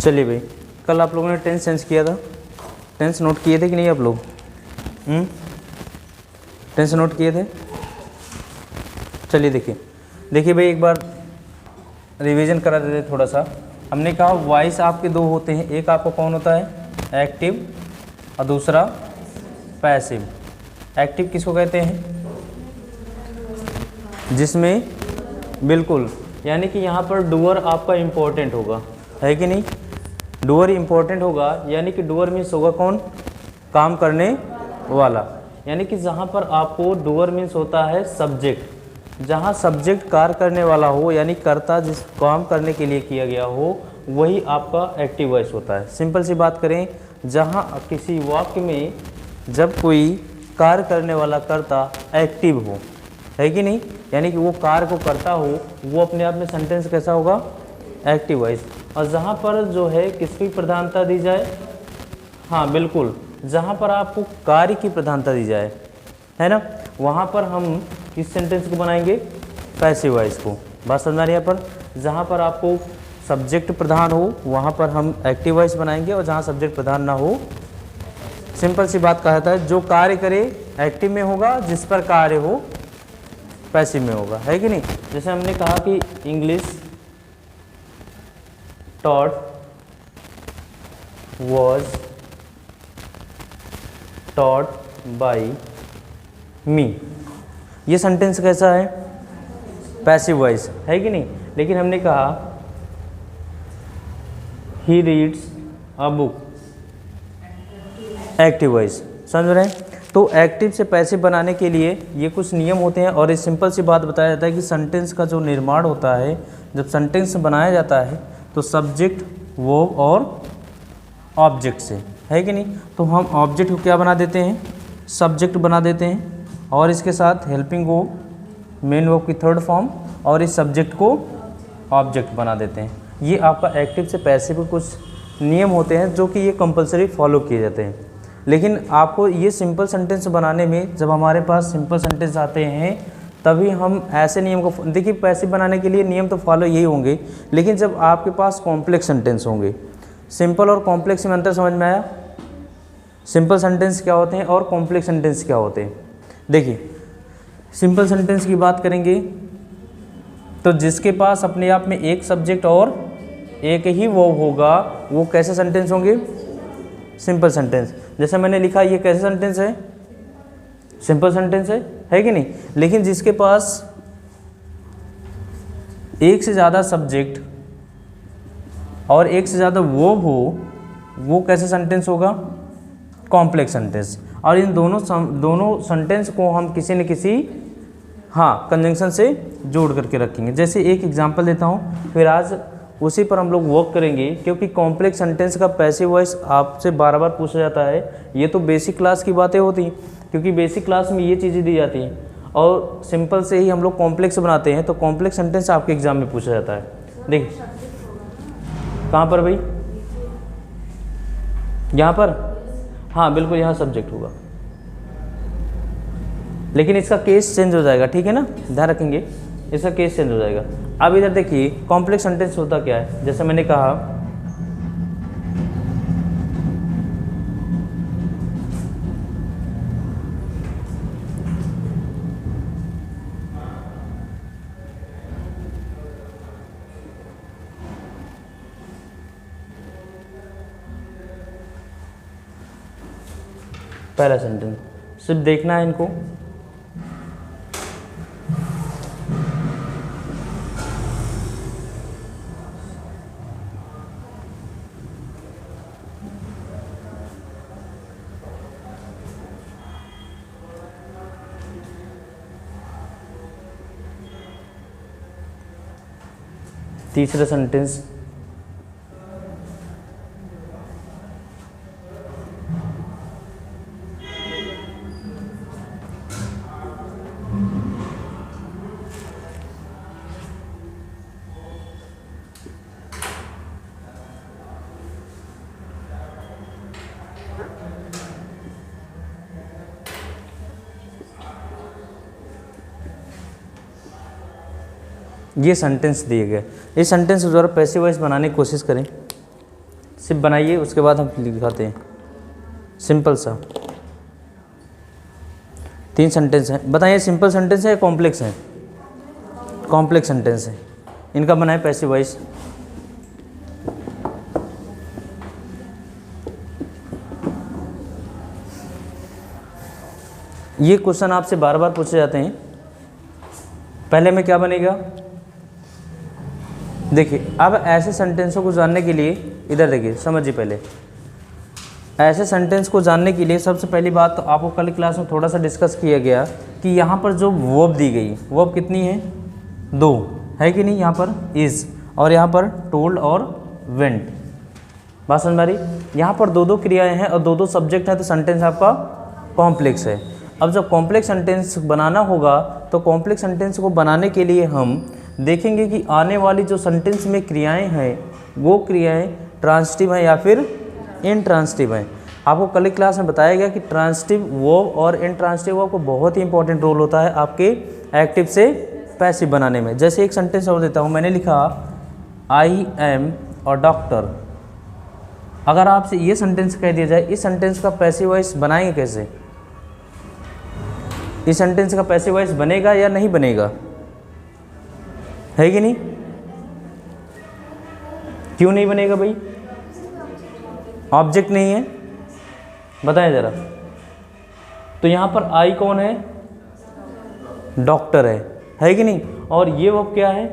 चलिए भाई, कल आप लोगों ने टेंस सेंस किया था, टेंस नोट किए थे कि नहीं आप लोग? टेंस नोट किए थे? चलिए देखिए भाई, एक बार रिवीजन करा देते थोड़ा सा। हमने कहा वॉइस आपके दो होते हैं, एक आपका कौन होता है, एक्टिव, और दूसरा पैसिव। एक्टिव किसको कहते हैं? जिसमें बिल्कुल, यानी कि यहाँ पर डूअर आपका इम्पोर्टेंट होगा, है कि नहीं? डूअर इम्पोर्टेंट होगा, यानी कि डूअर मीन्स होगा कौन? काम करने वाला। यानी कि जहाँ पर आपको डूअर मीन्स होता है सब्जेक्ट, जहाँ सब्जेक्ट कार्य करने वाला हो, यानी कर्ता जिस काम करने के लिए किया गया हो, वही आपका एक्टिव वॉइस होता है। सिंपल सी बात करें, जहाँ किसी वाक्य में जब कोई कार्य करने वाला कर्ता एक्टिव हो, है कि नहीं, यानी कि वो कार्य को करता हो, वो अपने आप में सेंटेंस कैसा होगा? Active voice. और जहाँ पर जो है किसकी प्रधानता दी जाए? हाँ बिल्कुल, जहाँ पर आपको कार्य की प्रधानता दी जाए, है ना, वहाँ पर हम किस सेंटेंस को बनाएंगे? पैसिव वॉइस को। बात समझ आ रही है? यहाँ पर जहाँ पर आपको सब्जेक्ट प्रधान हो, वहाँ पर हम एक्टिव वॉइस बनाएंगे, और जहाँ सब्जेक्ट प्रधान ना हो, सिंपल सी बात कहा जाता है, जो कार्य करे एक्टिव में होगा, जिस पर कार्य हो पैसिव में होगा, है कि नहीं? जैसे हमने कहा कि English taught was taught by me, ये सेंटेंस कैसा है? पैसिव वॉइस, है कि नहीं? लेकिन हमने कहा he reads a book, active voice. समझ रहे हैं? तो एक्टिव से पैसिव बनाने के लिए ये कुछ नियम होते हैं, और इस सिंपल सी बात बताया जाता है कि सेंटेंस का जो निर्माण होता है, जब सेंटेंस बनाया जाता है तो सब्जेक्ट, वर्ब और ऑब्जेक्ट से, है कि नहीं? तो हम ऑब्जेक्ट को क्या बना देते हैं? सब्जेक्ट बना देते हैं, और इसके साथ हेल्पिंग वर्ब, मेन वर्ब की थर्ड फॉर्म, और इस सब्जेक्ट को ऑब्जेक्ट बना देते हैं। ये आपका एक्टिव से पैसिव के कुछ नियम होते हैं जो कि ये कंपलसरी फॉलो किए जाते हैं। लेकिन आपको ये सिंपल सेंटेंस बनाने में, जब हमारे पास सिंपल सेंटेंस आते हैं, तभी हम ऐसे नियम को, देखिए पैसिव बनाने के लिए नियम तो फॉलो यही होंगे, लेकिन जब आपके पास कॉम्प्लेक्स सेंटेंस होंगे, सिंपल और कॉम्प्लेक्स में अंतर समझ में आया? सिंपल सेंटेंस क्या होते हैं और कॉम्प्लेक्स सेंटेंस क्या होते हैं? देखिए, सिंपल सेंटेंस की बात करेंगे तो जिसके पास अपने आप में एक सब्जेक्ट और एक ही वर्ब होगा, वो कैसे सेंटेंस होंगे? Simple sentence. जैसे मैंने लिखा, ये कैसे सेंटेंस है? सिंपल सेंटेंस है कि नहीं? लेकिन जिसके पास एक से ज़्यादा सब्जेक्ट और एक से ज़्यादा वर्ब हो, वो कैसे सेंटेंस होगा? Complex sentence. और इन दोनों सेंटेंस को हम किसी न किसी कंजंक्शन से जोड़ करके रखेंगे। जैसे एक एग्जांपल देता हूँ, फिर आज उसी पर हम लोग वर्क करेंगे, क्योंकि कॉम्प्लेक्स सेंटेंस का पैसिव वॉइस आपसे बार बार पूछा जाता है। ये तो बेसिक क्लास की बातें होती हैं, क्योंकि बेसिक क्लास में ये चीज़ें दी जाती हैं, और सिंपल से ही हम लोग कॉम्प्लेक्स बनाते हैं, तो कॉम्प्लेक्स सेंटेंस आपके एग्जाम में पूछा जाता है। देखिए कहाँ पर भाई? यहाँ पर, हाँ बिल्कुल, यहाँ सब्जेक्ट होगा, लेकिन इसका केस चेंज हो जाएगा, ठीक है ना, ध्यान रखेंगे, इसका केस चेंज हो जाएगा। अब इधर देखिए, कॉम्प्लेक्स सेंटेंस होता क्या है? जैसे मैंने कहा, पहला सेंटेंस, सिर्फ देखना है इनको, तीसरा सेंटेंस, ये सेंटेंस दिए गए। इस सेंटेंस के द्वारा पैसिव वॉइस बनाने की कोशिश करें। सिर्फ बनाइए, उसके बाद हम दिखाते हैं। सिंपल सा 3 सेंटेंस हैं, बताइए सिंपल सेंटेंस है या कॉम्प्लेक्स है? कॉम्प्लेक्स सेंटेंस है। इनका बनाए पैसिव वॉइस। ये क्वेश्चन आपसे बार बार पूछे जाते हैं। पहले में क्या बनेगा, देखिए अब ऐसे सेंटेंसों को जानने के लिए इधर देखिए, समझिए पहले ऐसे सेंटेंस को जानने के लिए सबसे पहली बात तो आपको कल क्लास में थोड़ा सा डिस्कस किया गया कि यहाँ पर जो वर्ब दी गई, वर्ब कितनी है? 2 है कि नहीं? यहाँ पर इज़ और यहाँ पर टोल्ड और वेंट। बात समझ में आ रही? यहाँ पर 2 क्रियाएं हैं और 2 सब्जेक्ट हैं, तो सेंटेंस आपका कॉम्प्लेक्स है। अब जब कॉम्प्लेक्स सेंटेंस बनाना होगा तो कॉम्प्लेक्स सेंटेंस को बनाने के लिए हम देखेंगे कि आने वाली जो सेंटेंस में क्रियाएं हैं वो क्रियाएं ट्रांसिटिव हैं या फिर इनट्रांसिटिव हैं। आपको कल की क्लास में बताया गया कि ट्रांसिटिव वर्ब और इनट्रांसिटिव वर्ब को बहुत ही इंपॉर्टेंट रोल होता है आपके एक्टिव से पैसिव बनाने में। जैसे एक सेंटेंस और देता हूँ, मैंने लिखा आई एम अ डॉक्टर। अगर आपसे ये सेंटेंस कह दिया जाए, इस सेंटेंस का पैसिव वॉइस बनाएंगे कैसे? इस सेंटेंस का पैसिव वॉइस बनेगा या नहीं बनेगा? है कि नहीं? क्यों नहीं बनेगा भाई? ऑब्जेक्ट नहीं है, बताएं ज़रा। तो यहाँ पर आई कौन है? डॉक्टर है कि नहीं? और ये वर्ब क्या है?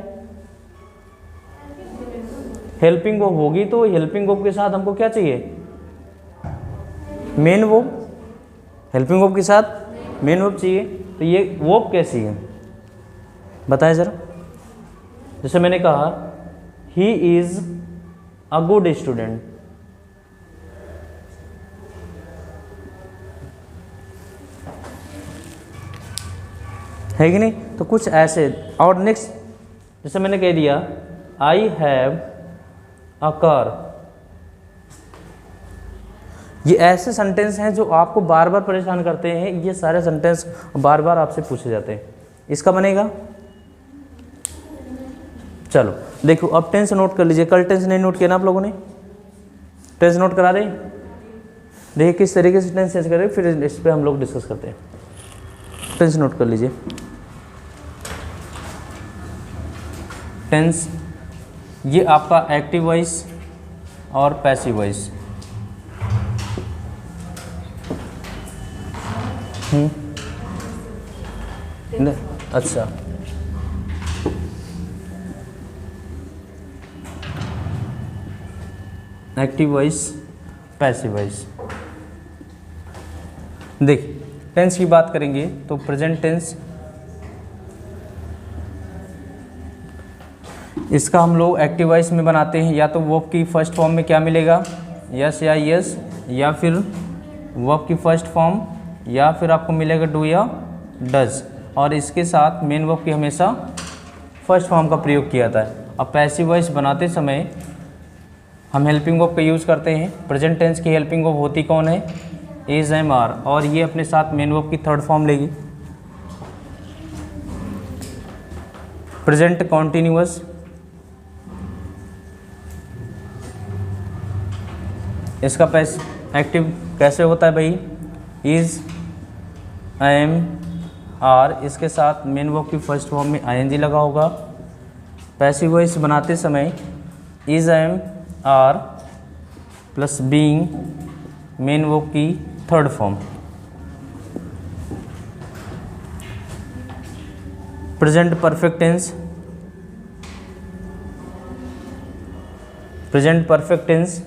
हेल्पिंग वर्ब होगी, तो हेल्पिंग वर्ब के साथ हमको क्या चाहिए? Main verb. हेल्पिंग वर्ब के साथ मेन वर्ब चाहिए। तो ये वर्ब कैसी है बताएं ज़रा। जैसे मैंने कहा he is a good student, है कि नहीं? तो कुछ ऐसे। और नेक्स्ट जैसे मैंने कह दिया आई हैव अ कार। ये ऐसे सेंटेंस हैं जो आपको बार बार परेशान करते हैं। ये सारे सेंटेंस बार बार आपसे पूछे जाते हैं। इसका बनेगा? चलो देखो, अब टेंस नोट कर लीजिए। कल टेंस नहीं नोट किया ना आप लोगों ने? टेंस नोट करा रहे? देखिए किस तरीके से टेंस चेंज करें, फिर इस पर हम लोग डिस्कस करते हैं। टेंस नोट कर लीजिए। टेंस ये आपका एक्टिव वॉइस और पैसिव वॉइस। अच्छा, एक्टिव वॉइस, पैसिव वॉइस। देखिए टेंस की बात करेंगे तो प्रेजेंट टेंस, इसका हम लोग एक्टिव वॉइस में बनाते हैं। या तो वर्ब की फर्स्ट फॉर्म में क्या मिलेगा? यस या यस, या फिर वर्ब की फर्स्ट फॉर्म, या फिर आपको मिलेगा डू या डज। और इसके साथ मेन वर्ब की हमेशा फर्स्ट फॉर्म का प्रयोग किया जाता है। अब पैसिव वॉइस बनाते समय हम हेल्पिंग वर्ब का यूज़ करते हैं। प्रेजेंट टेंस की हेल्पिंग वर्ब होती कौन है? Is, am, are. और ये अपने साथ मेन वर्ब की थर्ड फॉर्म लेगी। प्रेजेंट कॉन्टिन्यूअस, इसका एक्टिव कैसे होता है भाई? Is, am, are. इसके साथ मेन वर्ब की फर्स्ट फॉर्म में आईएनजी लगा होगा। पैसिव वॉइस बनाते समय is, am, are plus being main verb की third form. Present perfect tense, present perfect tense,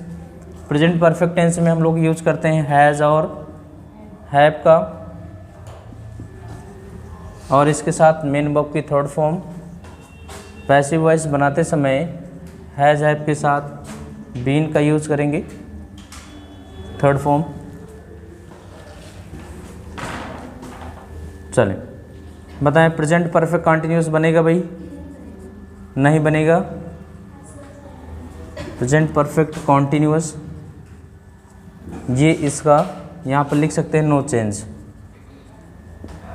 present perfect tense में हम लोग यूज करते हैं हैज़ और हैव का, और इसके साथ मेन वर्ब की थर्ड फॉर्म। पैसिव वॉइस बनाते समय हैज़, हैव के साथ बीन का यूज करेंगे थर्ड फॉर्म। चलें बताएं, प्रेजेंट परफेक्ट कंटिन्यूअस बनेगा भाई? नहीं बनेगा। प्रेजेंट परफेक्ट कंटिन्यूअस, ये इसका यहाँ पर लिख सकते हैं no change.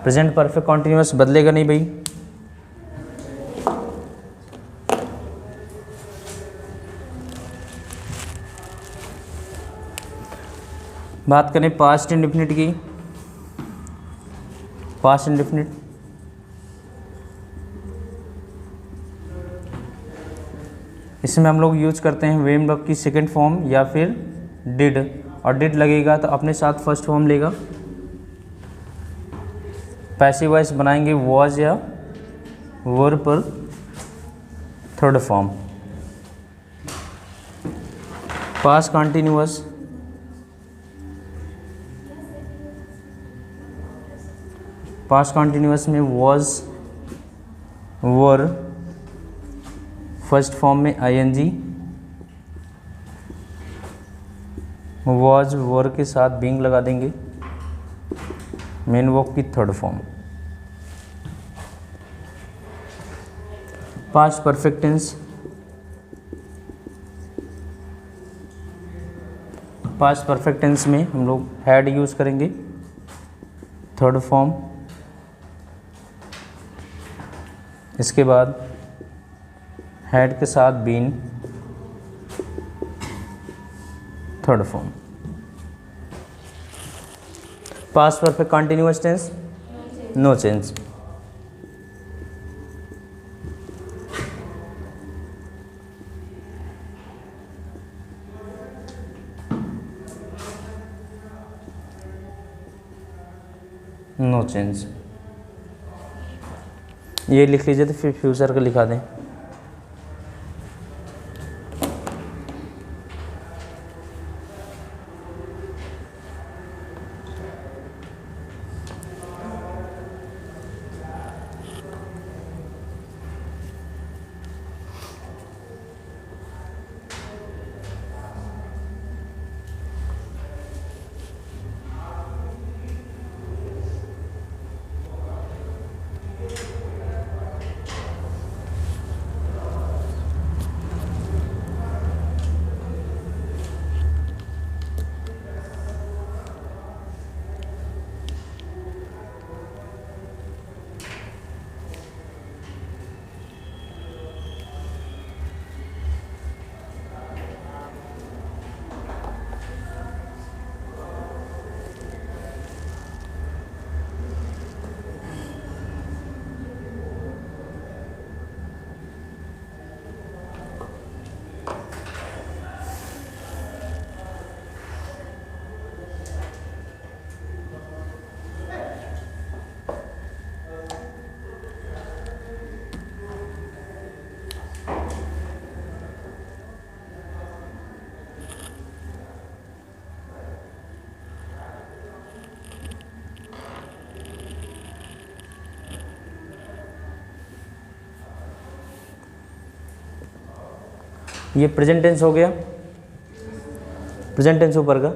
Present perfect continuous बदलेगा नहीं भाई। बात करें पास्ट इंडेफिनिट की, पास्ट इंडेफिनिट इसमें हम लोग यूज करते हैं वेम वर्ब की सेकंड फॉर्म या फिर डिड, और डिड लगेगा तो अपने साथ फर्स्ट फॉर्म लेगा। पैसिव वॉइस बनाएंगे वॉज या वर पर third form. Past continuous, past continuous में वॉज वर फर्स्ट फॉर्म में आईएनजी, वॉज वर के साथ बीइंग लगा देंगे, मेन वर्ब की third form. Past perfect tense, past perfect tense में हम लोग हैड यूज करेंगे थर्ड फॉर्म, इसके बाद हैड के साथ been third form. Past perfect continuous tense no change, no change. ये लिख लीजिए तो फिर फ्यूचर का लिखा दें। ये प्रेजेंट टेंस हो गया, प्रेजेंट टेंस ऊपर का।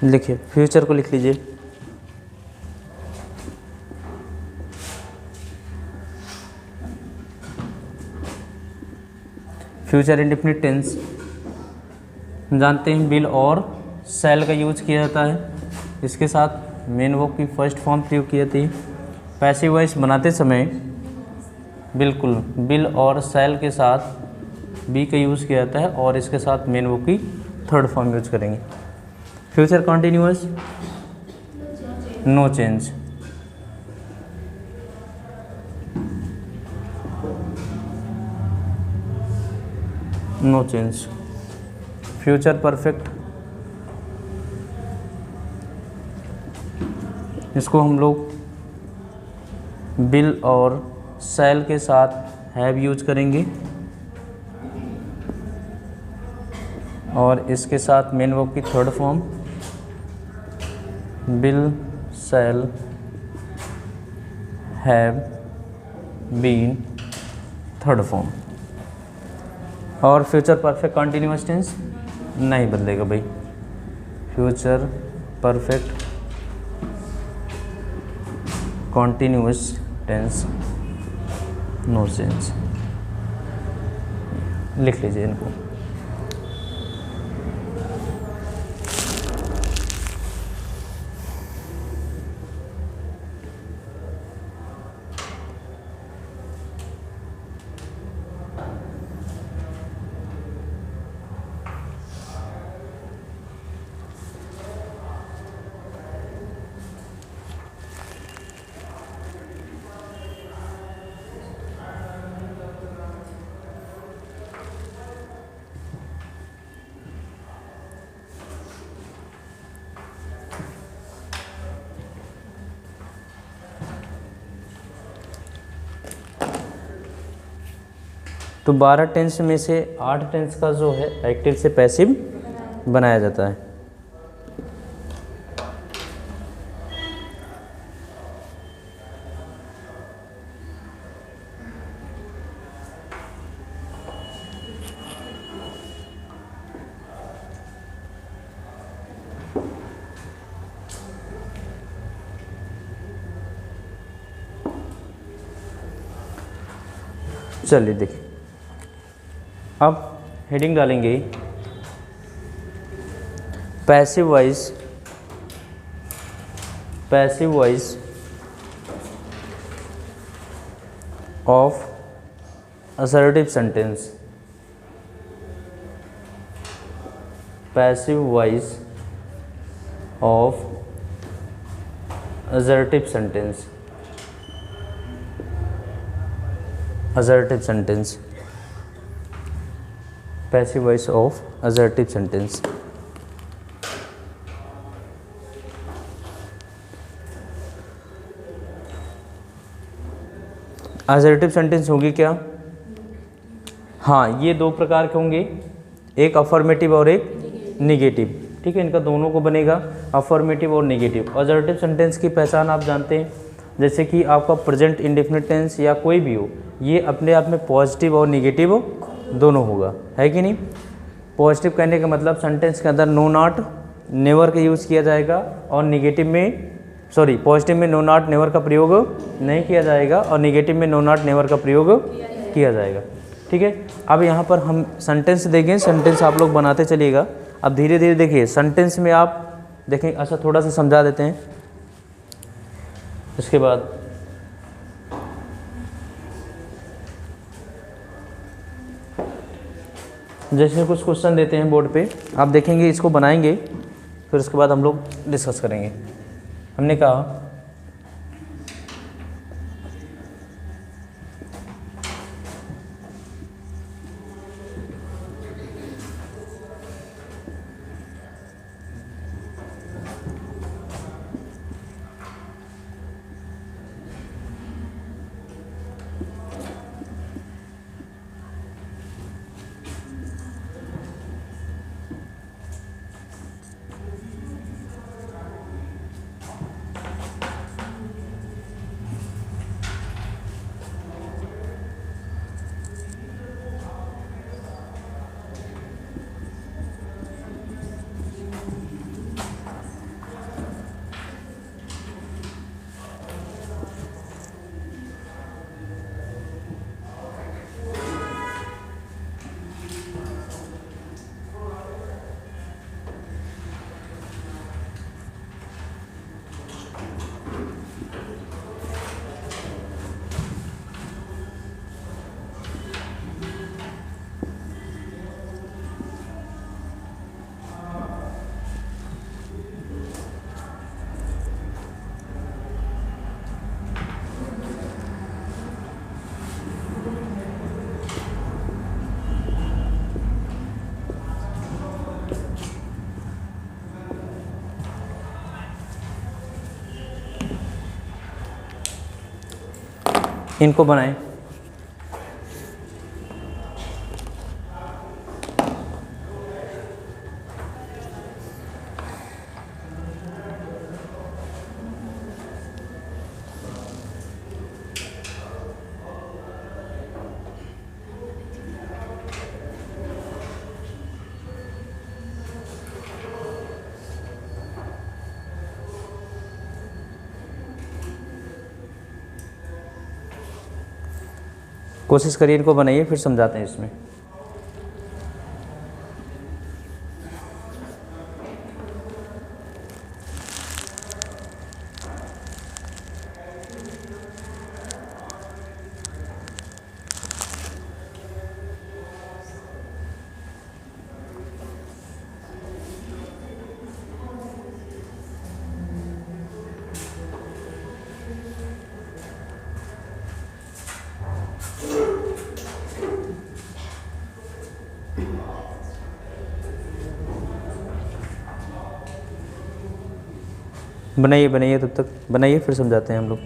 लिखिए फ्यूचर को लिख लीजिए। फ्यूचर इंडेफिनिट टेंस जानते हैं बिल और सेल का यूज किया जाता है, इसके साथ मेन वर्ब की फर्स्ट फॉर्म प्रयोग की जाती है। पैसिव वॉइस बनाते समय बिल्कुल बिल और सेल के साथ बी का यूज़ किया जाता है और इसके साथ मेन वर्ब की थर्ड फॉर्म यूज करेंगे। Future continuous no change, no change. Future perfect, इसको हम लोग बिल और सेल के साथ हैव यूज करेंगे और इसके साथ मेन वर्ब की third form will shall have been third form. और फ्यूचर परफेक्ट कंटिन्यूअस टेंस नहीं बदलेगा भाई, future perfect continuous tense no change. लिख लीजिए इनको। तो 12 टेंस में से 8 टेंस का जो है एक्टिव से पैसिव बनाया जाता है। चलिए देखिए, अब हेडिंग डालेंगे passive voice of assertive sentence. Passive voice of assertive sentence. assertive sentence, passive voice of assertive sentence। assertive sentence होगी क्या? हाँ, ये दो प्रकार के होंगे, एक अफर्मेटिव और एक निगेटिव। ठीक है, इनका दोनों को बनेगा अफर्मेटिव और निगेटिव। assertive सेंटेंस की पहचान आप जानते हैं, जैसे कि आपका प्रेजेंट इंडेफिनिट टेंस या कोई भी हो, ये अपने आप में पॉजिटिव और निगेटिव दोनों होगा, है कि नहीं। पॉजिटिव कहने का मतलब सेंटेंस के अंदर नो नॉट नेवर का यूज़ किया जाएगा, और निगेटिव में पॉजिटिव में नो नॉट नेवर का प्रयोग नहीं किया जाएगा, और निगेटिव में नो नॉट नेवर का प्रयोग किया जाएगा। ठीक है, अब यहाँ पर हम सेंटेंस देखें, सेंटेंस आप लोग बनाते चलिएगा। अब धीरे धीरे देखिए, सेंटेंस में आप देखें, अच्छा थोड़ा सा समझा देते हैं, इसके बाद जैसे कुछ क्वेश्चन देते हैं बोर्ड पे, आप देखेंगे, इसको बनाएंगे, फिर उसके बाद हम लोग डिस्कस करेंगे। हमने कहा इनको बनाएं। कोशिश करिए, इनको बनाइए, फिर समझाते हैं इसमें। बनाइए बनाइए, तब तक बनाइए, फिर समझाते हैं हम लोग।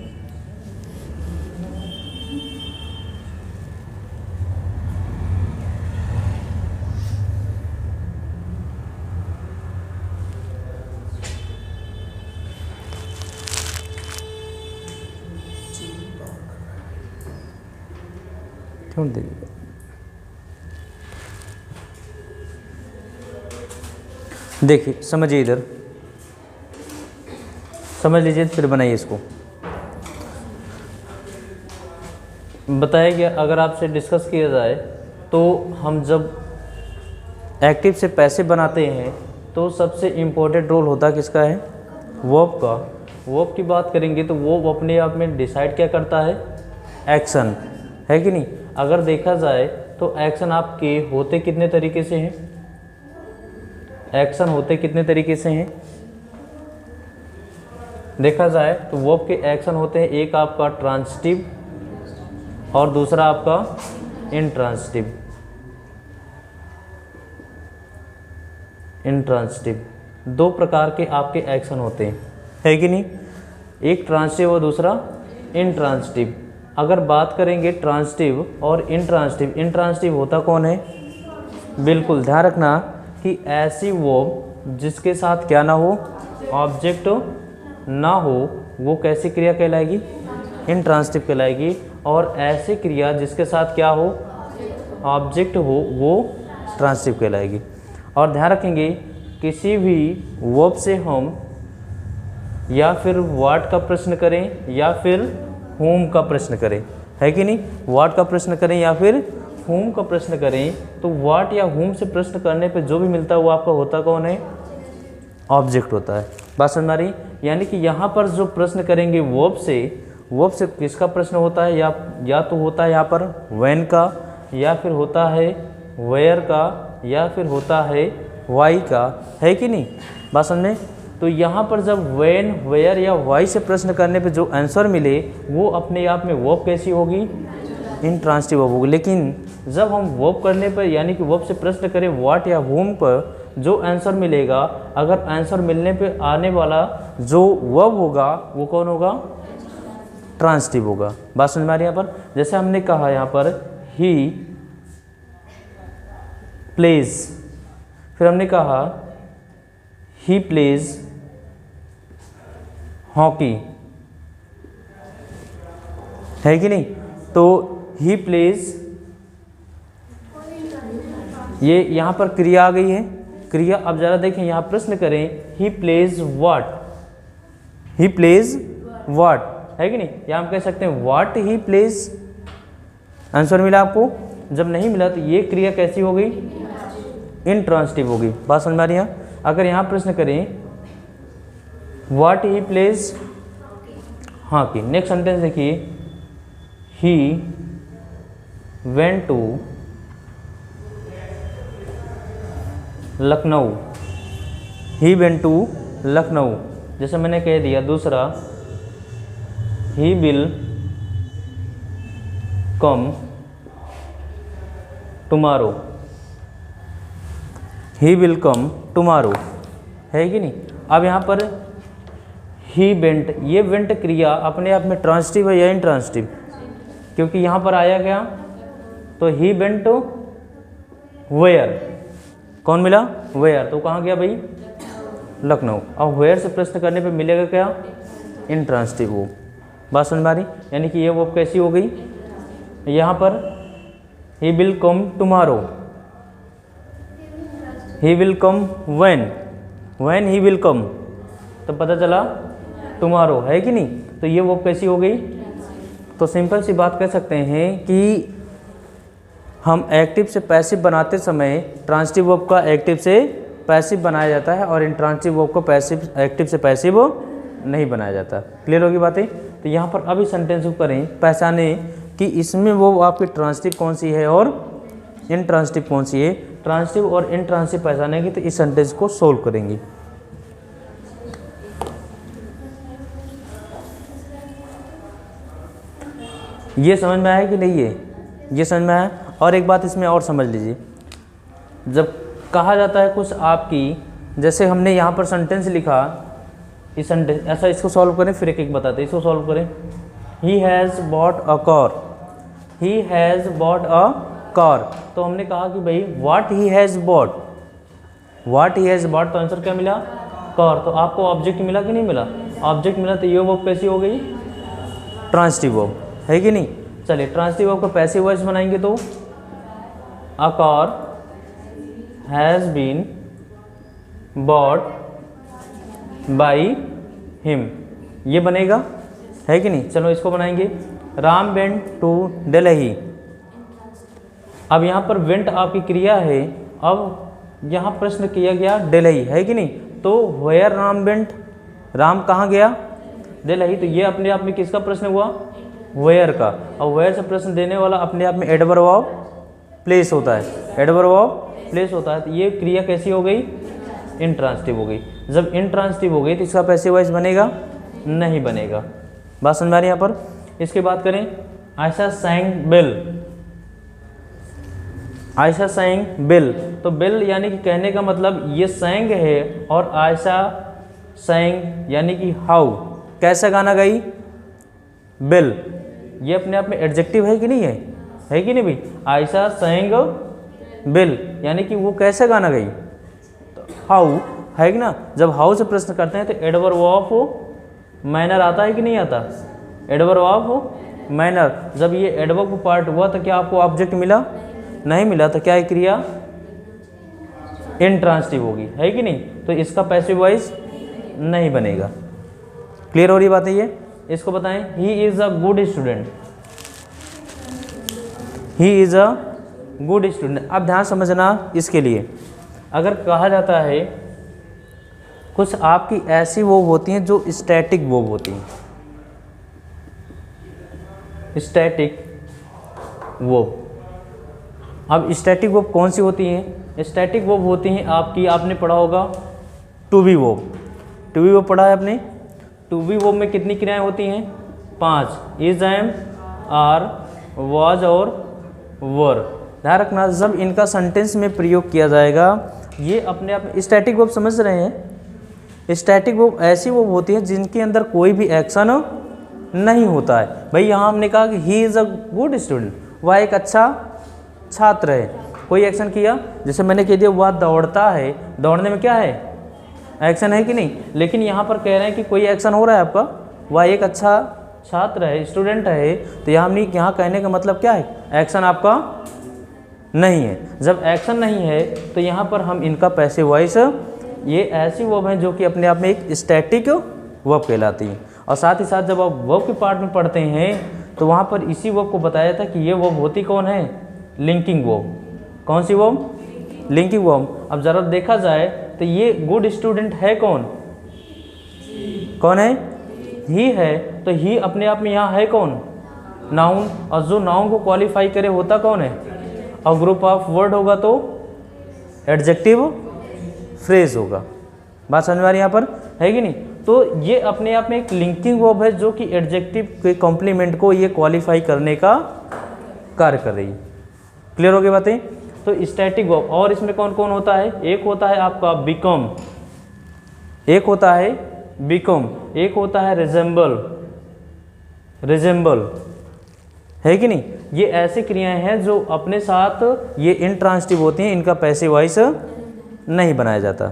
क्यों दे, देखिए समझिए, इधर समझ लीजिए फिर बनाइए इसको। बताया गया अगर आपसे डिस्कस किया जाए तो हम जब एक्टिव से पैसिव बनाते हैं तो सबसे इम्पोर्टेंट रोल होता है किसका है, वर्ब का। वर्ब की बात करेंगे तो वो अपने आप में डिसाइड क्या करता है, एक्शन, है कि नहीं। अगर देखा जाए तो एक्शन आपके होते कितने तरीके से हैं, एक्शन होते कितने तरीके से हैं, देखा जाए तो वर्ब के एक्शन होते हैं, एक आपका ट्रांजिटिव और दूसरा आपका इंट्रांजिटिव। इंट्रांजिटिव दो प्रकार के आपके एक्शन होते हैं, है कि नहीं, एक ट्रांजिटिव और दूसरा इंट्रांजिटिव। अगर बात करेंगे ट्रांजिटिव और इंट्रांजिटिव, इंट्रांजिटिव होता कौन है, बिल्कुल ध्यान रखना कि ऐसी वर्ब जिसके साथ क्या ना हो, ऑब्जेक्ट ना हो, वो कैसी क्रिया कहलाएगी, इंट्रांजिटिव कहलाएगी। और ऐसी क्रिया जिसके साथ क्या हो, ऑब्जेक्ट हो, वो ट्रांजिटिव कहलाएगी। और ध्यान रखेंगे किसी भी वर्ब से हम या फिर व्हाट का प्रश्न करें या फिर होम का प्रश्न करें, है कि नहीं, व्हाट का प्रश्न करें या फिर होम का प्रश्न करें, तो व्हाट या होम से प्रश्न करने पे जो भी मिलता है वो आपका होता कौन है, ऑब्जेक्ट होता है। बात समझ में आ रही, यानी कि यहाँ पर जो प्रश्न करेंगे वर्ब से किसका प्रश्न होता है, या तो होता है यहाँ पर व्हेन का, या फिर होता है वेयर का, या फिर होता है वाई का, है कि नहीं, बात समझ। तो यहाँ पर जब व्हेन, वेयर या वाई से प्रश्न करने पे जो आंसर मिले वो अपने आप में वर्ब कैसी होगी, इंट्रांजिटिव वर्ब होगी। लेकिन जब हम वर्ब करने पर यानी कि वर्ब से प्रश्न करें व्हाट या होम पर, जो आंसर मिलेगा, अगर आंसर मिलने पे आने वाला जो वर्ब होगा वो कौन होगा, ट्रांजिटिव होगा। बात समझ में आ रही है यहाँ पर। जैसे हमने कहा यहाँ पर ही प्लेज, फिर हमने कहा ही प्लेज हॉकी, है कि नहीं। तो ही प्लेज, ये यहाँ पर क्रिया आ गई है, क्रिया। अब ज़रा देखें यहाँ प्रश्न करें he plays what, he pledge what, है कि नहीं। या हम कह सकते हैं व्हाट ही प्लेज, आंसर मिला आपको। जब नहीं मिला तो ये क्रिया कैसी हो गई, इंट्रांजिटिव होगी। बात समझ में आ रही है। अगर यहाँ प्रश्न करें what he plays hockey, next sentence देखिए he went to Lucknow, he went to Lucknow, जैसे मैंने कह दिया। दूसरा he will come tomorrow, he will come tomorrow, है कि नहीं। अब यहाँ पर ही वेंट, ये वेंट क्रिया अपने आप में ट्रांजिटिव है या इंट्रांजिटिव, क्योंकि यहाँ पर आया गया तो ही वेंट टू वेयर, कौन मिला, वेयर, तो कहाँ गया भाई, लखनऊ। अब वेयर से प्रश्न करने पे मिलेगा क्या, इंट्रांजिटिव वो। बात समझ में आ रही, यानी कि ये वो कैसी हो गई, यहाँ पर ही will come tomorrow, he will come when he will कम, तो पता चला टुमारो, है कि नहीं। तो ये वो कैसी हो गई। तो सिंपल सी बात कह सकते हैं कि हम एक्टिव से पैसिव बनाते समय ट्रांजिटिव वर्ब का एक्टिव से पैसिव बनाया जाता है और इंट्रांजिटिव वर्ब को पैसिव एक्टिव से पैसिव नहीं बनाया जाता। क्लियर होगी बातें। तो यहाँ पर अभी सेंटेंस को करें, पहचाने कि इसमें वो आपकी ट्रांजिटिव कौन सी है और इंट्रांजिटिव कौन सी है। ट्रांजिटिव और इंट्रांजिटिव पहचानेंगे तो इस सेंटेंस को सोल्व करेंगे। ये समझ में आया कि नहीं, ये समझ में आया। और एक बात इसमें और समझ लीजिए, जब कहा जाता है कुछ आपकी, जैसे हमने यहाँ पर सेंटेंस लिखा, इस सेंटेंस ऐसा, इसको सॉल्व करें फिर एक एक बताते हैं, इसको सॉल्व करें। He has bought a car, he has bought a car, तो हमने कहा कि भाई what he has bot, what he has bot, तो आंसर क्या मिला, कार। तो आपको ऑब्जेक्ट मिला कि नहीं मिला, ऑब्जेक्ट मिला, तो ये वर्ब कैसी हो गई, ट्रांजिटिव वर्ब, है कि नहीं। चलिए ट्रांसिटिव वर्ब का पैसिव वॉइस बनाएंगे तो a car has been bought by him, ये बनेगा, है कि नहीं। चलो इसको बनाएंगे। Ram went to Delhi. अब यहाँ पर वेंट आपकी क्रिया है, अब यहाँ प्रश्न किया गया दिल्ली, है कि नहीं। तो वेयर राम वेंट, राम कहाँ गया, दिल्ली। तो ये अपने आप में किसका प्रश्न हुआ, वेयर का। और वेयर से प्रश्न देने वाला अपने आप में एडवर्ब ऑफ प्लेस होता है, एडवर्ब ऑफ प्लेस होता है। तो ये क्रिया कैसी हो गई, इंट्रांसिटिव हो गई। जब इंट्रांसिटिव हो गई तो इसका पैसिव वॉइस बनेगा, नहीं बनेगा। बात समझ आ रही है यहाँ पर। इसके बात करें Ayesha sang well, Ayesha sang well. तो बेल यानी कि कहने का मतलब ये सैंग है, और आयशा सैंग यानी कि हाउ, कैसा गाना गाई, बेल। ये अपने आप में एडजेक्टिव है कि नहीं है कि नहीं भाई। आयशा सैंग बेल यानी कि वो कैसे गाना गई, तो हाउ, है कि ना। जब हाउ से प्रश्न करते हैं तो एडवर्ब ऑफ मैनर आता है कि नहीं आता, एडवर्ब ऑफ मैनर। जब ये एडवर्ब पार्ट हुआ तो क्या आपको ऑब्जेक्ट मिला, नहीं मिला। तो क्या है क्रिया, इंट्रांसिटिव होगी, है कि नहीं। तो इसका पैसिव वॉइस नहीं बनेगा। क्लियर हो रही बात है ये। इसको बताएं, he is a good student, he is a good student. अब ध्यान समझना इसके लिए, अगर कहा जाता है कुछ आपकी ऐसी वो होती हैं जो स्टैटिक वर्ब होती हैं, स्टैटिक वर्ब। अब स्टैटिक वर्ब कौन सी होती हैं, स्टैटिक वर्ब होती हैं आपकी, आपने पढ़ा होगा to be verb, to be verb पढ़ा है आपने। टू बी वर्ब में कितनी क्रियाएं होती हैं, 5, इज, एम, आर, वाज और वर। ध्यान रखना जब इनका सेंटेंस में प्रयोग किया जाएगा, ये अपने आप में स्टैटिक वर्ब समझ रहे हैं। स्टैटिक वर्ब ऐसी वर्ब होती है जिनके अंदर कोई भी एक्शन नहीं होता है। भाई यहाँ हमने कहा कि he is a good student, वह एक अच्छा छात्र है, कोई एक्शन किया, जैसे मैंने कह दिया वह दौड़ता है, दौड़ने में क्या है, एक्शन है कि नहीं। लेकिन यहाँ पर कह रहे हैं कि कोई एक्शन हो रहा है आपका, वह एक अच्छा छात्र है, स्टूडेंट है। तो यहाँ कहने का मतलब क्या है, एक्शन आपका नहीं है। जब एक्शन नहीं है तो यहाँ पर हम इनका पैसिव वॉइस, ये ऐसी वर्ब हैं जो कि अपने आप में एक स्टैटिक वर्ब कहलाती हैं। और साथ ही साथ जब आप वर्ब के पार्ट में पढ़ते हैं तो वहाँ पर इसी वर्ब को बताया था कि ये वर्ब होती कौन है, लिंकिंग वर्ब। कौन सी वर्ब, लिंकिंग वर्ब। अब ज़रा देखा जाए तो ये गुड स्टूडेंट है कौन, कौन है, ही है। तो ही अपने आप में यहाँ है कौन, नाउन। और जो नाउन को क्वालिफाई करे होता कौन है, और ग्रुप ऑफ वर्ड होगा तो एडजेक्टिव फ्रेज होगा। बात समझ में आ रही है यहाँ पर, है कि नहीं। तो ये अपने आप में एक लिंकिंग वर्ब है जो कि एडजेक्टिव के कॉम्प्लीमेंट को ये क्वालिफाई करने का कार्य कर रही है। क्लियर हो गई बातें। तो स्टैटिक वर्ब, और इसमें कौन कौन होता है, एक होता है आपका बिकम, एक होता है बिकम, एक होता है रिजेंबल, रिजेंबल, है कि नहीं। ये ऐसी क्रियाएं हैं जो अपने साथ ये इंट्रांसिटिव होती हैं, इनका पैसिव वॉइस नहीं बनाया जाता।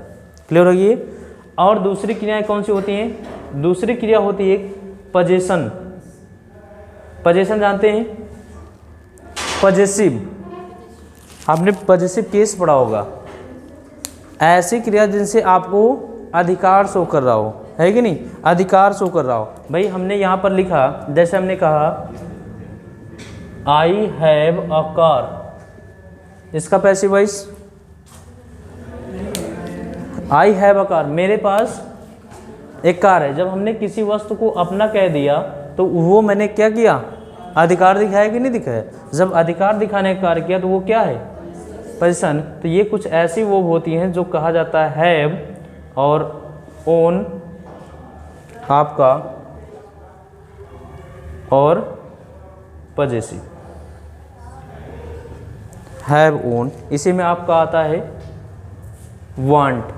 क्लियर होगी। और दूसरी क्रियाएं कौन सी होती हैं, दूसरी क्रिया होती है पजेशन, पजेशन जानते हैं, पजेसिव, आपने पजेसिव केस पढ़ा होगा। ऐसी क्रिया जिनसे आपको अधिकार शो कर रहा हो, है कि नहीं, अधिकार शो कर रहा हो। भाई हमने यहाँ पर लिखा, जैसे हमने कहा आई हैव अ कार, इसका passive voice I have a car, मेरे पास एक कार है। जब हमने किसी वस्तु को अपना कह दिया तो वो मैंने क्या किया, अधिकार दिखाया कि नहीं दिखाया। जब अधिकार दिखाने का कार्य किया तो वो क्या है, पोजीशन। तो ये कुछ ऐसी वो होती हैं जो कहा जाता है हैव और ओन आपका और पजेसिव, हैव ओन। इसी में आपका आता है वांट।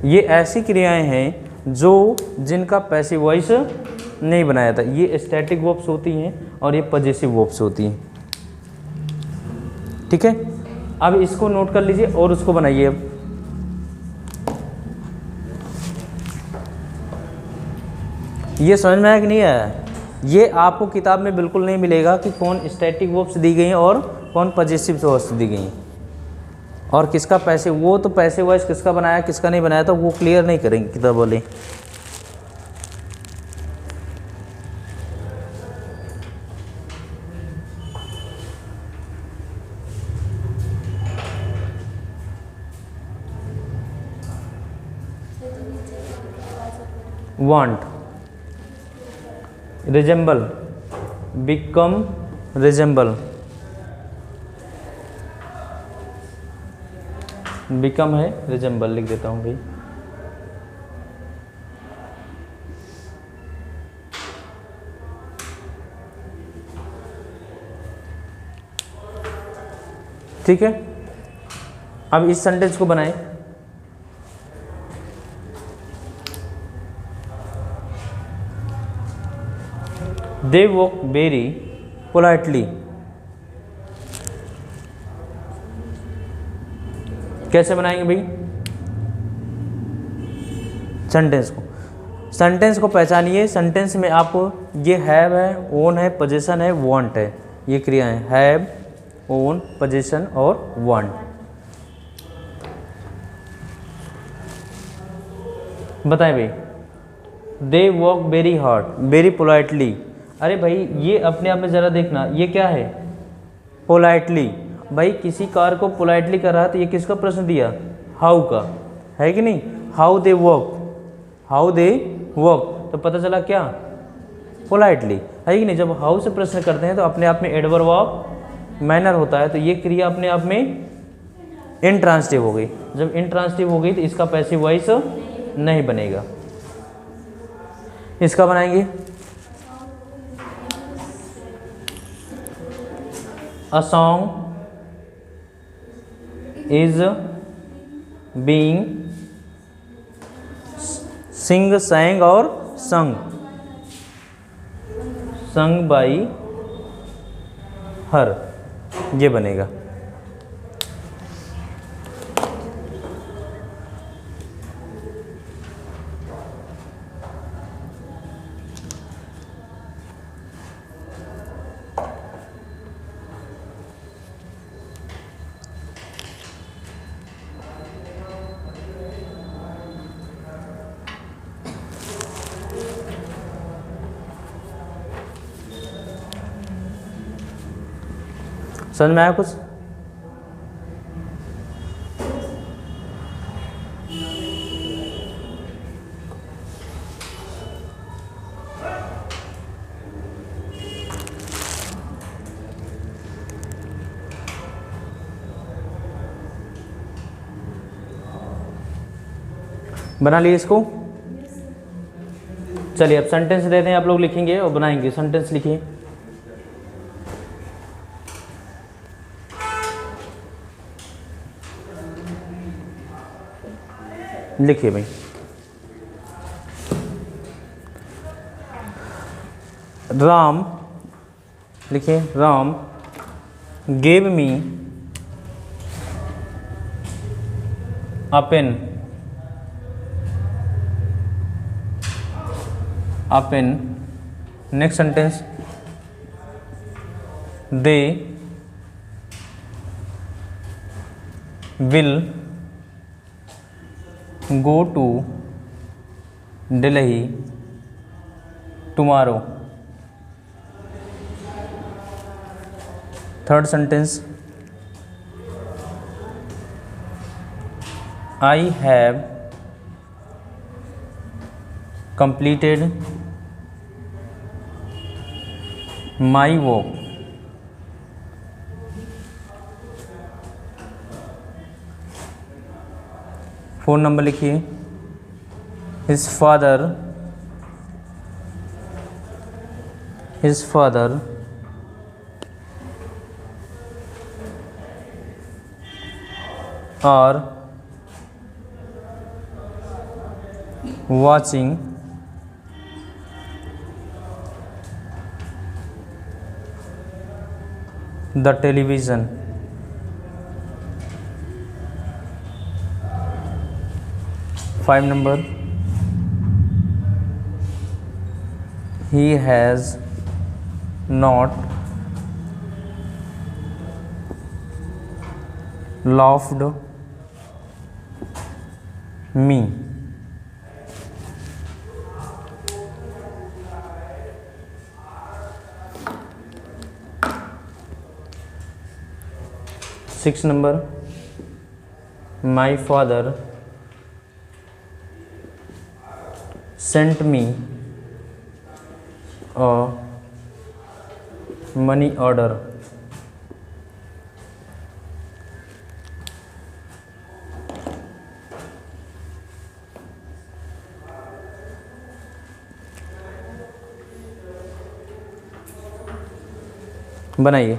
ये ऐसी क्रियाएं हैं जो जिनका पैसिव वॉइस नहीं बनाया था। ये स्टैटिक वर्ब्स होती हैं और ये पजेसिव वर्ब्स होती हैं। ठीक है, अब इसको नोट कर लीजिए और उसको बनाइए। अब ये समझ में आया कि नहीं आया, ये आपको किताब में बिल्कुल नहीं मिलेगा कि कौन स्टैटिक वर्ब्स दी गई हैं और कौन पॉजिटिव वर्ब्स दी गई हैं और किसका पैसे, वो तो पैसे वाइज किसका बनाया किसका नहीं बनाया, तो वो क्लियर नहीं करेंगे किताब वाले। want, resemble, become, resemble, become है, resemble लिख देता हूँ भाई। ठीक है, अब इस सेंटेंस को बनाएं। They walk very politely। कैसे बनाएंगे भाई सेंटेंस को पहचानिए। सेंटेंस में आपको ये हैव है, ओन है, पोजीशन है, वांट है, ये क्रिया है, हैव, ओन, पोजीशन और वांट। बताएं भाई, they walk very hard, very politely. अरे भाई ये अपने आप में ज़रा देखना, ये क्या है, पोलाइटली। भाई किसी कार को पोलाइटली कर रहा है तो ये किसका प्रश्न दिया, हाउ का, है कि नहीं। How they walk, how they walk, तो पता चला क्या, पोलाइटली, है कि नहीं। जब हाउ से प्रश्न करते हैं तो अपने आप में एडवर्ब ऑफ मैनर होता है, तो ये क्रिया अपने आप में इंट्रांसिटिव हो गई। जब इंट्रांसिटिव हो गई तो इसका पैसिव वॉइस नहीं बनेगा। इसका बनाएंगे, A song is being sing, sang और sung, sung by her, ये बनेगा। समझ में आया कुछ। बना लिए इसको। चलिए अब सेंटेंस देते हैं, आप लोग लिखेंगे और बनाएंगे। सेंटेंस लिखिए। लिखिए भाई, राम, लिखिए, Ram gave me a pen, a pen. Next sentence, they will go to Delhi tomorrow। Third sentence, I have completed my work। Phone number लिखिए, his father are watching the television। 5 number, he has not laughed me. Six number, my father sent me a money order. बनाइए।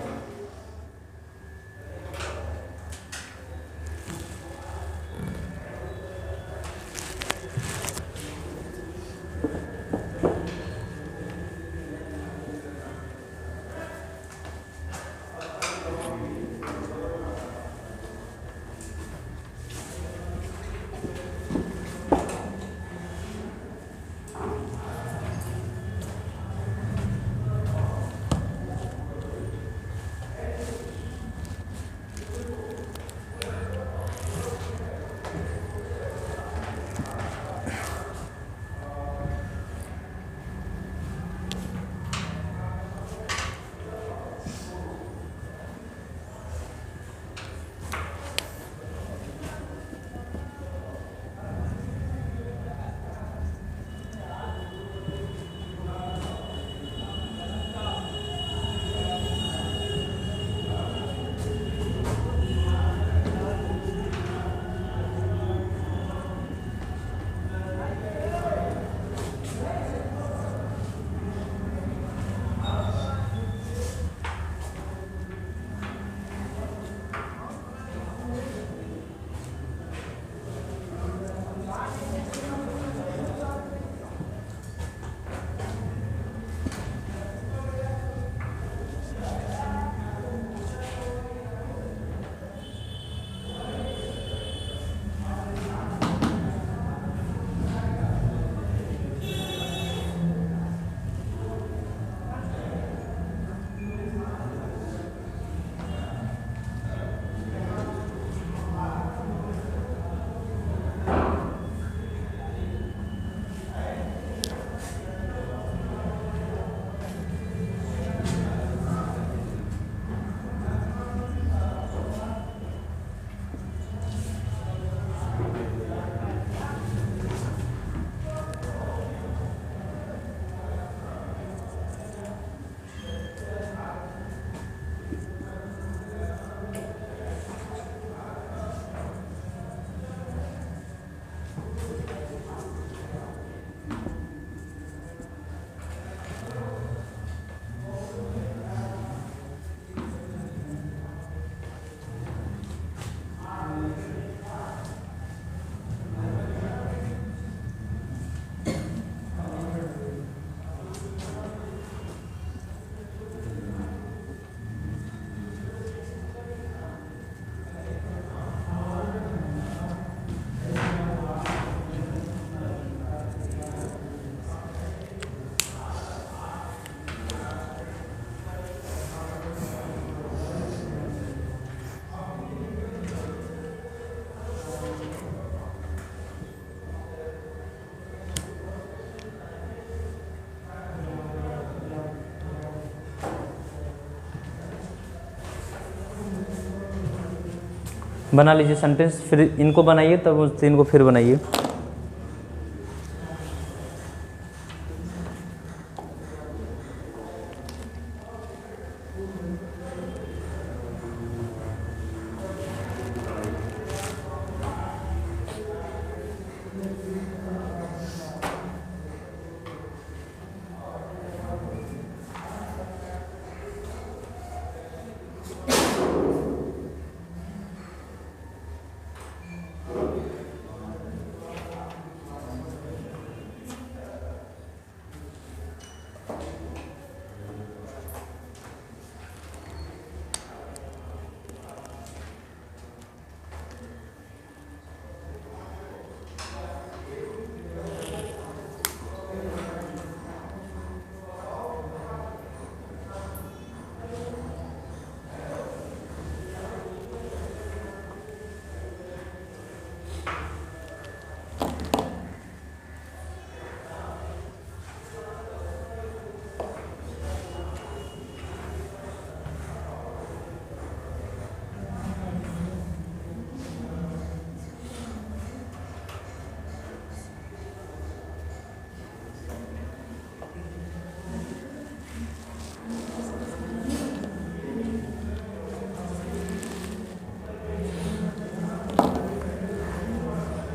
बना लीजिए sentence, फिर इनको बनाइए, तब उस तीन को फिर बनाइए।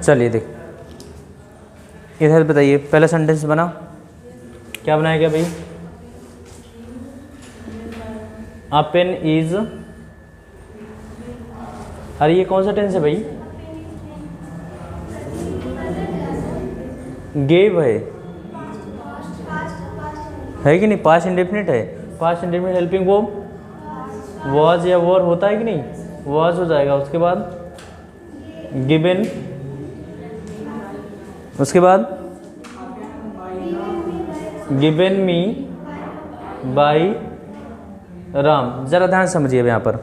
चलिए देख, इधर बताइए पहला सेंटेंस बना, क्या बनाया गया भाई? अ पेन इज, अरे ये कौन सा टेंस है भाई? गेव है कि नहीं? पास्ट इंडेफिनिट है। Past indefinite helping verb was या वर होता है कि नहीं? वॉज हो जाएगा। उसके बाद गिवन, उसके बाद गिवन मी बाई राम। ज़रा ध्यान समझिए अब यहाँ पर।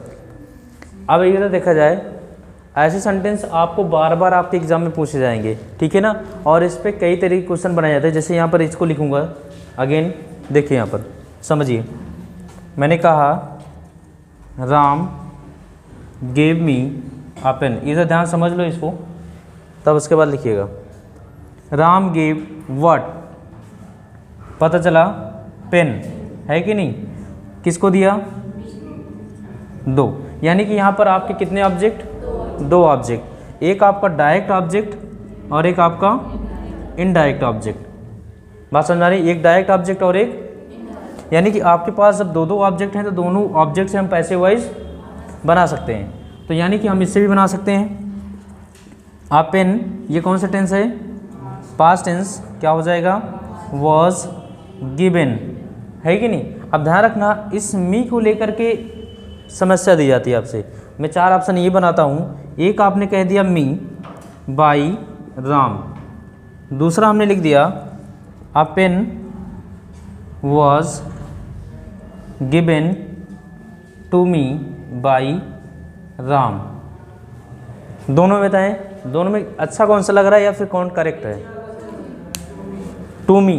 अब इधर देखा जाए, ऐसे सेंटेंस आपको बार बार आपके एग्जाम में पूछे जाएंगे, ठीक है ना? और इस पे कई तरह के क्वेश्चन बनाए जाते हैं। जैसे यहाँ पर इसको लिखूँगा अगेन, देखिए यहाँ पर समझिए, मैंने कहा Ram gave me a pen. इधर ध्यान समझ लो इसको, तब उसके बाद लिखिएगा राम गेव व्हाट, पता चला पेन, है कि नहीं? किसको दिया? दो। यानी कि यहाँ पर आपके कितने ऑब्जेक्ट? दो ऑब्जेक्ट। एक आपका डायरेक्ट ऑब्जेक्ट और एक आपका इनडायरेक्ट ऑब्जेक्ट। बात समझ आ रही? एक डायरेक्ट ऑब्जेक्ट और एक, यानी कि आपके पास जब दो दो ऑब्जेक्ट हैं तो दोनों ऑब्जेक्ट से हम पैसिव वॉइस बना सकते हैं। तो यानी कि हम इससे भी बना सकते हैं। आप पेन, ये कौन सा टेंस है? Past tense. क्या हो जाएगा? वॉज गिवन, है कि नहीं? अब ध्यान रखना, इस मी को लेकर के समस्या दी जाती है आपसे। मैं चार ऑप्शन ये बनाता हूँ। एक आपने कह दिया मी बाई राम, दूसरा हमने लिख दिया a pen was given to me by Ram. दोनों में बताएं, दोनों में अच्छा कौन सा लग रहा है या फिर कौन करेक्ट है? To me.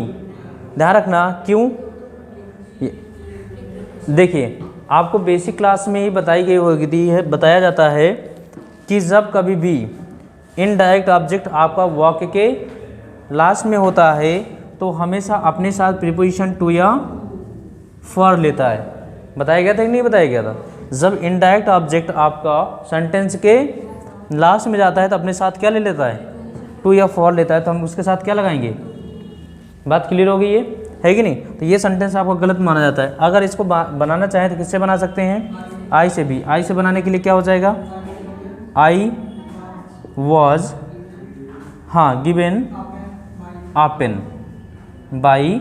ध्यान रखना क्यों? देखिए, आपको बेसिक क्लास में ही बताई गई होगी है, बताया जाता है कि जब कभी भी इनडायरेक्ट ऑब्जेक्ट आपका वाक्य के लास्ट में होता है तो हमेशा अपने साथ प्रीपोजिशन टू या फॉर लेता है। बताया गया था कि नहीं बताया गया था? जब इनडायरेक्ट ऑब्जेक्ट आपका सेंटेंस के लास्ट में जाता है तो अपने साथ क्या ले लेता है? टू या फॉर लेता है। तो हम उसके साथ क्या लगाएंगे? बात क्लियर हो गई है कि नहीं? तो ये सेंटेंस आपको गलत माना जाता है। अगर इसको बनाना चाहें तो किससे बना सकते हैं? आई से भी। आई से बनाने के लिए क्या हो जाएगा? आई वॉज, हाँ, given a pen by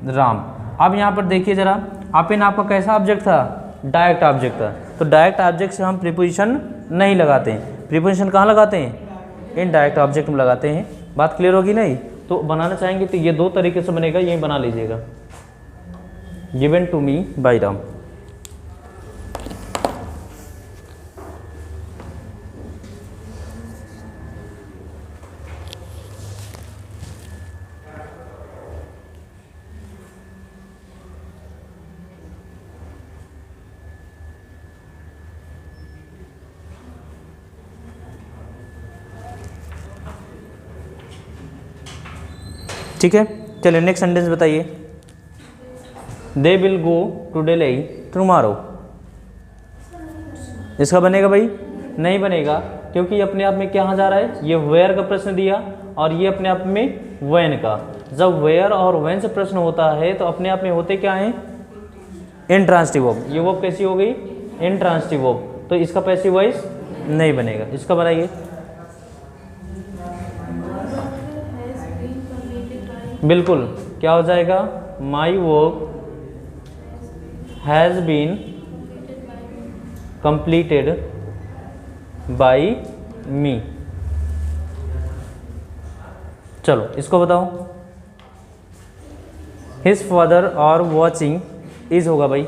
Ram. अब यहाँ पर देखिए ज़रा, अ पेन आपका कैसा ऑब्जेक्ट था? डायरेक्ट ऑब्जेक्ट था। तो डायरेक्ट ऑब्जेक्ट से हम प्रीपोजिशन नहीं लगाते हैं। प्रीपोजिशन कहाँ लगाते हैं? इनडायरेक्ट ऑब्जेक्ट में लगाते हैं। बात क्लियर होगी नहीं? तो बनाना चाहेंगे तो ये दो तरीके से बनेगा, यही बना लीजिएगा, given to me by Ram. ठीक है, चलिए नेक्स्ट सेंटेंस बताइए। They will go to Delhi tomorrow. इसका बनेगा भाई? नहीं बनेगा, क्योंकि अपने आप में कहाँ जा रहा है? ये वेयर का प्रश्न दिया और ये अपने आप में व्हेन का। जब वेयर और व्हेन से प्रश्न होता है तो अपने आप में होते क्या हैं? Intransitive verb. ये वर्ब कैसी हो गई? Intransitive verb. तो इसका पैसिव वॉइस नहीं बनेगा। इसका बनाइए। बिल्कुल, क्या हो जाएगा? My work has been completed by me. चलो इसको बताओ। His father are watching, is होगा भाई,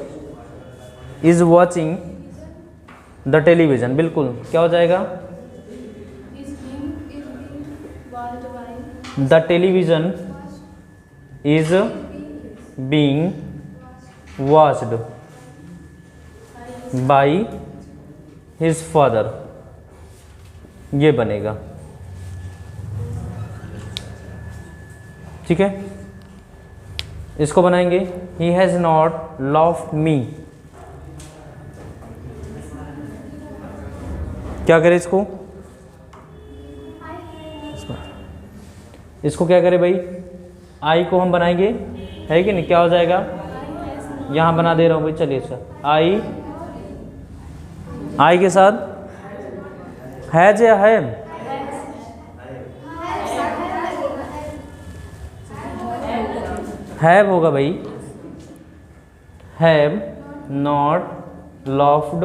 इज वॉचिंग द टेलीविजन। बिल्कुल, क्या हो जाएगा? The television is being watched by his father। ये बनेगा, ठीक है। इसको बनाएंगे he has not loved me। क्या करें इसको? इसको क्या करें भाई, आई को हम बनाएंगे, है कि नहीं, क्या हो जाएगा, यहाँ बना दे रहा हूँ भाई, चलिए इसका आई के साथ हैज या हैम, हैव होगा भाई, हैव नॉट लॉफ्ड,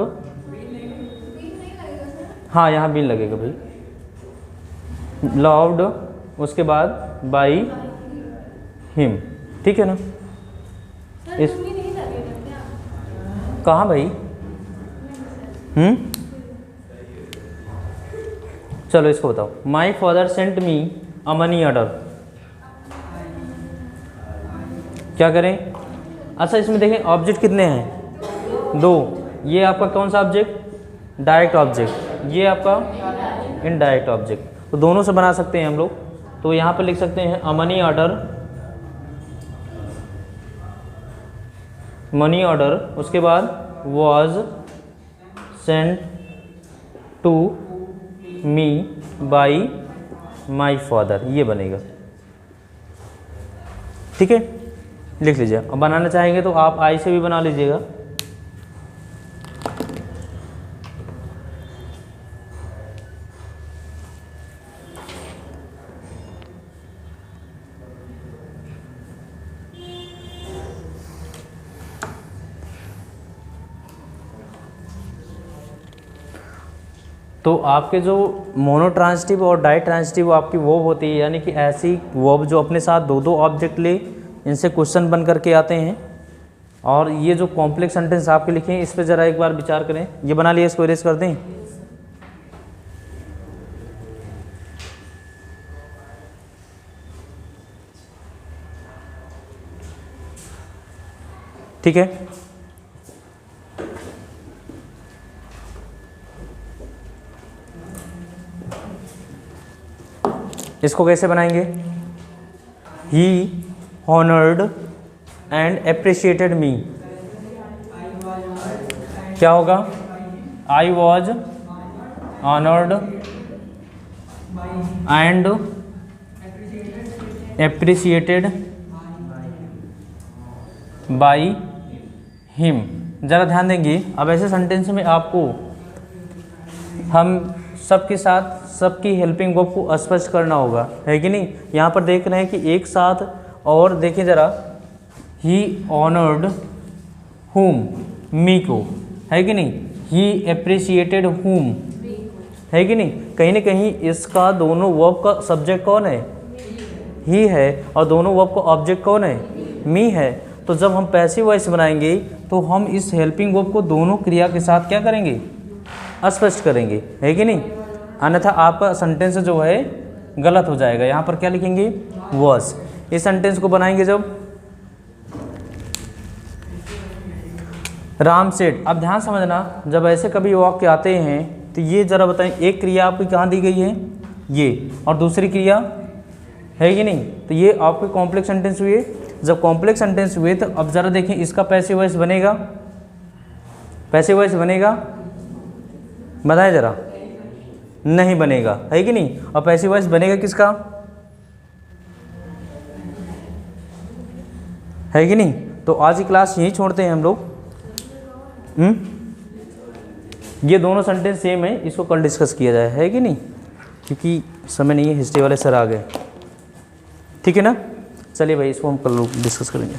हाँ यहाँ बीन लगेगा भाई, लॉफ्ड, उसके बाद बाई हिम, ठीक है ना। इस कहाँ भाई, चलो इसको बताओ, my father sent me a money order, क्या करें, अच्छा इसमें देखें ऑब्जेक्ट कितने हैं, 2, ये आपका कौन सा ऑब्जेक्ट, डायरेक्ट ऑब्जेक्ट, ये आपका इनडायरेक्ट ऑब्जेक्ट, तो दोनों से बना सकते हैं हम लोग। तो यहाँ पर लिख सकते हैं अ मनी ऑर्डर, उसके बाद was sent to me by my father, ये बनेगा, ठीक है, लिख लीजिए। अब बनाना चाहेंगे तो आप आई से भी बना लीजिएगा। तो आपके जो मोनोट्रांसिटिव और डाइट्रांसिटिव आपकी वर्ब होती है, यानी कि ऐसी वर्ब जो अपने साथ 2 ऑब्जेक्ट ले, इनसे क्वेश्चन बन करके आते हैं। और ये जो कॉम्प्लेक्स सेंटेंस आपके लिखे हैं, इस पर ज़रा एक बार विचार करें। ये बना लिया, इसको इरेज कर दें। ठीक है, इसको कैसे बनाएंगे, ही हॉनर्ड एंड एप्रिशिएटेड मी, क्या होगा, I was honoured and appreciated by him. ज़रा ध्यान देंगे, अब ऐसे सेंटेंस में आपको हम सबके साथ सबकी हेल्पिंग वर्ब को स्पष्ट करना होगा, है कि नहीं। यहाँ पर देख रहे हैं कि एक साथ, और देखें ज़रा, ही ऑनर्ड हुम, मी को, है कि नहीं, ही एप्रिशिएटेड हुम, है कि नहीं। कहीं ना कहीं इसका दोनों वर्ब का सब्जेक्ट कौन है, ही है, और दोनों वर्ब का ऑब्जेक्ट कौन है, मी है। तो जब हम पैसिव वॉइस बनाएंगे तो हम इस हेल्पिंग वर्ब को दोनों क्रिया के साथ क्या करेंगे, स्पष्ट करेंगे, है कि नहीं। अन्यथा आपका सेंटेंस जो है गलत हो जाएगा। यहाँ पर क्या लिखेंगे, वॉज। इस सेंटेंस को बनाएंगे जब, राम सेठ। अब ध्यान समझना, जब ऐसे कभी वाक्य आते हैं तो ये ज़रा बताएं, एक क्रिया आपकी कहाँ दी गई है, ये, और दूसरी क्रिया, है कि नहीं। तो ये आपके कॉम्प्लेक्स सेंटेंस हुए। जब कॉम्प्लेक्स सेंटेंस हुए तो अब ज़रा देखें, इसका पैसिव वॉइस बनेगा, पैसिव वॉइस बनेगा, बताएं ज़रा, नहीं बनेगा, है कि नहीं। और पैसिव वॉइस बनेगा किसका, है कि नहीं। तो आज की क्लास यहीं छोड़ते हैं हम लोग। ये दोनों सेंटेंस सेम है, इसको कल डिस्कस किया जाए, है कि नहीं, क्योंकि समय नहीं है, हिस्ट्री वाले सर आ गए, ठीक है ना। चलिए भाई, इसको हम कल डिस्कस करेंगे।